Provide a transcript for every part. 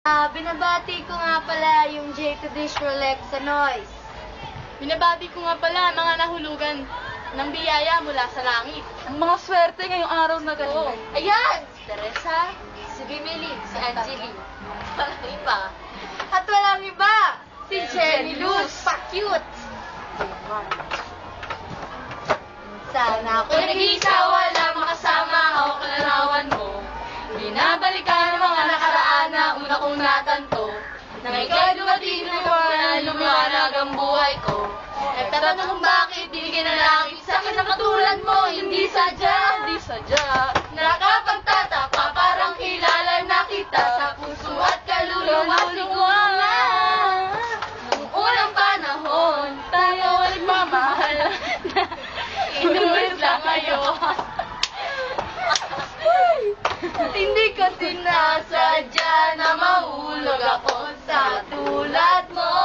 Binabati ko nga pala yung J to Dish Rolex sa Noise. Binabati ko nga pala mga nahulugan ng biyaya mula sa langit. Ang mga swerte ngayong araw na ganito. Ayan! Si Teresa, si Bimili, si Angeline. Walang iba. At walang iba, si Jenny Luz. Pa-cute! Sana ako'y nag-iisa, wala makasama ako kalarawan mo. Binabalikan ang mga nakaraan na una kong natanto. Nang ika'y dumating na lumiwanag ang buhay ko. Nagtatanong kung bakit binigyan ng langit sa akin na katulad mo. Hindi sadya, Hindi sadya. nakapagtataka, parang kilala na kita sa puso at kaluluwa. Siguro nga noong unang panahon tayo ay nagmamahal. Inuwis lang ngayon. Hindi ko sinasadya na mahulog ako sa tulad mo.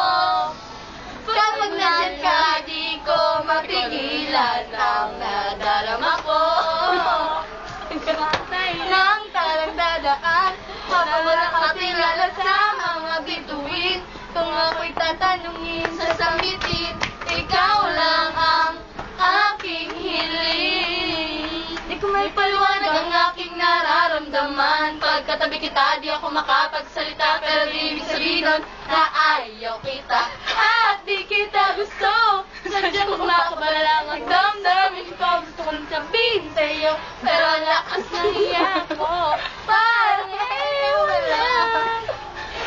Kapag nandiyan ka, di ko mapigilan ang nadarama ko. Nang talang dadaan, habang wala katingala sa mga bituin. Kung ako'y tatanungin sa sambitin, ikaw lang ang aking hiling. Di ko may paliwanag ang aking nararamdaman. Pagkatabi kita, di ako makapagsalita. Pero di ibig sabihin nun na ayaw kita at di kita gusto. Sadyang kumakabala lang ang damdamin ko. Gusto kong sabihin sa'yo, pero ang lakas ng iyak ko parang wala.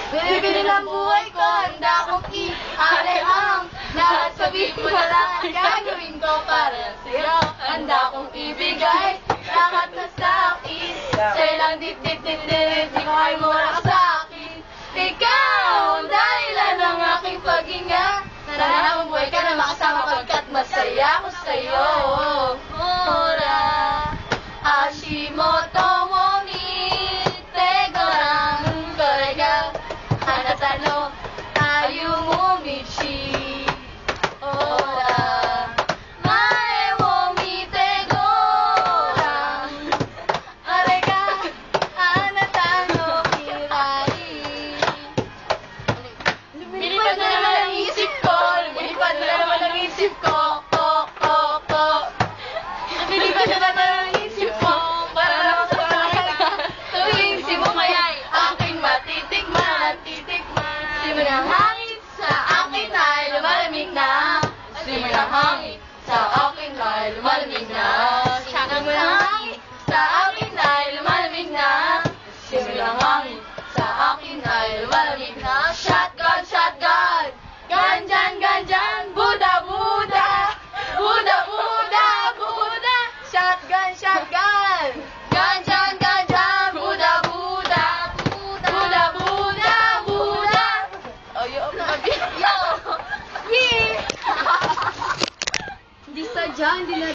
Bili-bili ng buhay ko, handa akong i-alay ang lahat. Sabihin mo na lang ang gagawin ko para sa'yo. Handa akong ibigay lahat na sa'kin. Sa'yo lang dit-dit-dit-dit, di ko ay mura ka sa'kin. Ikaw ang dahilan ng aking paghinga. Sana akong buhay ka na makasama pagkat masaya ko sa'yo. Mura, Ashimo.